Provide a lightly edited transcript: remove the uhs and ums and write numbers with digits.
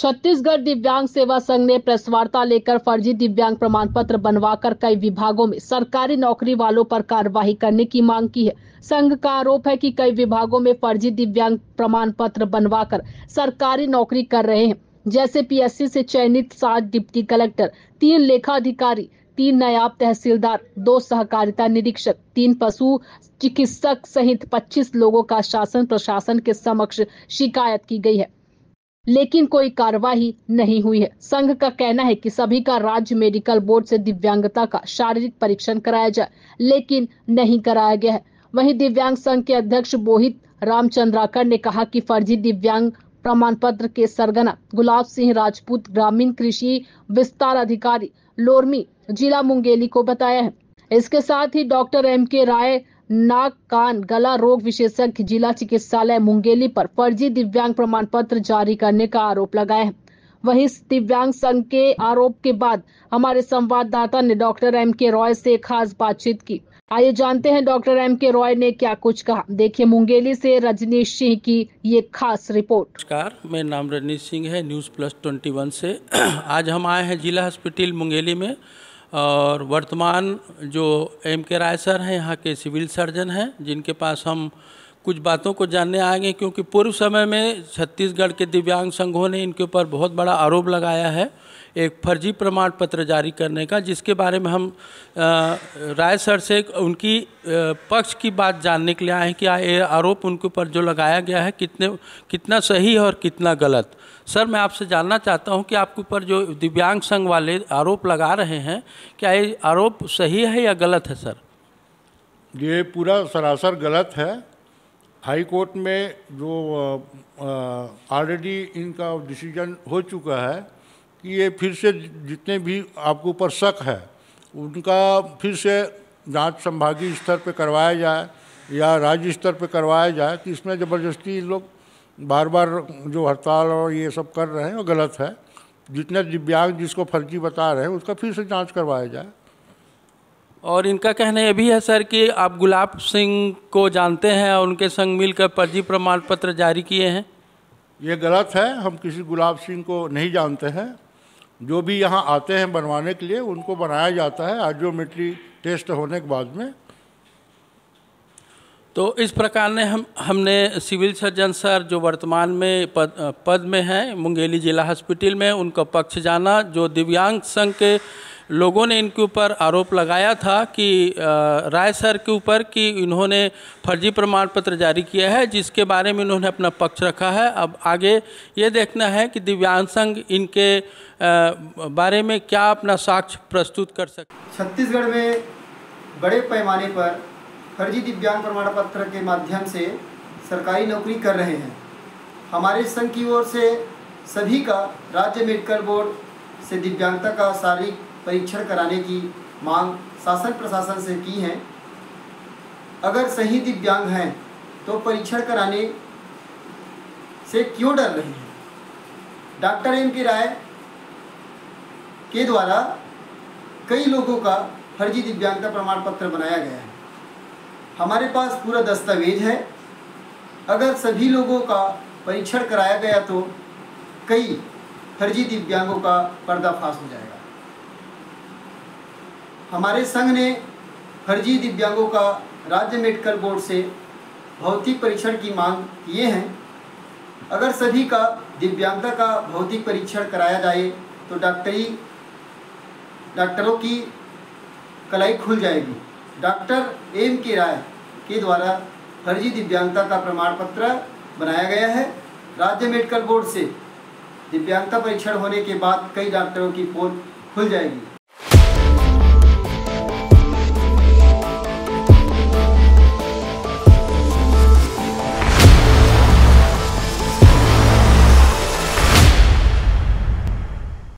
छत्तीसगढ़ दिव्यांग सेवा संघ ने प्रेस वार्ता लेकर फर्जी दिव्यांग प्रमाण पत्र बनवाकर कई विभागों में सरकारी नौकरी वालों पर कार्रवाई करने की मांग की है। संघ का आरोप है कि कई विभागों में फर्जी दिव्यांग प्रमाण पत्र बनवाकर सरकारी नौकरी कर रहे हैं, जैसे पीएससी से चयनित 7 डिप्टी कलेक्टर, 3 लेखा अधिकारी, 3 नायब तहसीलदार, 2 सहकारिता निरीक्षक, 3 पशु चिकित्सक सहित 25 लोगों का शासन प्रशासन के समक्ष शिकायत की गई है, लेकिन कोई कार्रवाई नहीं हुई है। संघ का कहना है कि सभी का राज्य मेडिकल बोर्ड से दिव्यांगता का शारीरिक परीक्षण कराया जाए, लेकिन नहीं कराया गया है। वहीं दिव्यांग संघ के अध्यक्ष मोहित रामचंद्राकर ने कहा कि फर्जी दिव्यांग प्रमाण पत्र के सरगना गुलाब सिंह राजपूत ग्रामीण कृषि विस्तार अधिकारी लोरमी जिला मुंगेली को बताया है। इसके साथ ही डॉक्टर M.K. राय नाक कान गला रोग विशेषज्ञ जिला चिकित्सालय मुंगेली पर फर्जी दिव्यांग प्रमाण पत्र जारी करने का आरोप लगाया है। वहीं दिव्यांग संघ के आरोप के बाद हमारे संवाददाता ने डॉक्टर M.K. रॉय से खास बातचीत की। आइए जानते हैं डॉक्टर M.K. रॉय ने क्या कुछ कहा। देखिए मुंगेली से रजनीश सिंह की ये खास रिपोर्ट। नमस्कार, मेरा नाम रजनीश सिंह है, News+21 से। आज हम आए हैं जिला हॉस्पिटल मुंगेली में और वर्तमान जो M.K. राय सर हैं यहाँ के सिविल सर्जन हैं, जिनके पास हम कुछ बातों को जानने आएंगे, क्योंकि पूर्व समय में छत्तीसगढ़ के दिव्यांग संघों ने इनके ऊपर बहुत बड़ा आरोप लगाया है एक फर्जी प्रमाण पत्र जारी करने का, जिसके बारे में हम राय सर से उनकी पक्ष की बात जानने के लिए आए हैं कि ये आरोप उनके ऊपर जो लगाया गया है कितना सही है और कितना गलत। सर, मैं आपसे जानना चाहता हूं कि आपके ऊपर जो दिव्यांग संघ वाले आरोप लगा रहे हैं, क्या ये आरोप सही है या गलत है? सर, ये पूरा सरासर गलत है। हाई कोर्ट में जो ऑलरेडी इनका डिसीजन हो चुका है कि ये फिर से जितने भी आपके ऊपर शक है उनका फिर से जांच संभागीय स्तर पे करवाया जाए या राज्य स्तर पे करवाया जाए, कि इसमें ज़बरदस्ती इन लोग बार बार जो हड़ताल और ये सब कर रहे हैं वो गलत है। जितने दिव्यांग जिसको फर्जी बता रहे हैं उसका फिर से जांच करवाया जाए। और इनका कहना यह भी है सर कि आप गुलाब सिंह को जानते हैं और उनके संग मिलकर फर्जी प्रमाण पत्र जारी किए हैं। ये गलत है। हम किसी गुलाब सिंह को नहीं जानते हैं। जो भी यहाँ आते हैं बनवाने के लिए उनको बनाया जाता है आइडियोमेट्री टेस्ट होने के बाद में। तो इस प्रकार ने हमने सिविल सर्जन सर जो वर्तमान में पद में हैं मुंगेली जिला हॉस्पिटल में, उनका पक्ष जाना। जो दिव्यांग संघ के लोगों ने इनके ऊपर आरोप लगाया था कि राय सर के ऊपर कि इन्होंने फर्जी प्रमाण पत्र जारी किया है, जिसके बारे में इन्होंने अपना पक्ष रखा है। अब आगे ये देखना है कि दिव्यांग संघ इनके बारे में क्या अपना साक्ष्य प्रस्तुत कर सकते। छत्तीसगढ़ में बड़े पैमाने पर फर्जी दिव्यांग प्रमाण पत्र के माध्यम से सरकारी नौकरी कर रहे हैं। हमारे संघ की ओर से सभी का राज्य मेडिकल बोर्ड से दिव्यांगता का शारीरिक परीक्षण कराने की मांग शासन प्रशासन से की है। अगर सही दिव्यांग हैं तो परीक्षण कराने से क्यों डर रहे हैं? Doctor M.K. राय के द्वारा कई लोगों का फर्जी दिव्यांगता प्रमाण पत्र बनाया गया है। हमारे पास पूरा दस्तावेज है। अगर सभी लोगों का परीक्षण कराया गया तो कई फर्जी दिव्यांगों का पर्दाफाश हो जाएगा। हमारे संघ ने फर्जी दिव्यांगों का राज्य मेडिकल बोर्ड से भौतिक परीक्षण की मांग किए हैं। अगर सभी का दिव्यांगता का भौतिक परीक्षण कराया जाए तो डॉक्टरों की कलाई खुल जाएगी। Doctor M.K. राय के द्वारा फर्जी दिव्यांगता का प्रमाण पत्र बनाया गया है। राज्य मेडिकल बोर्ड से दिव्यांगता परीक्षण होने के बाद कई डॉक्टरों की पोल खुल जाएगी।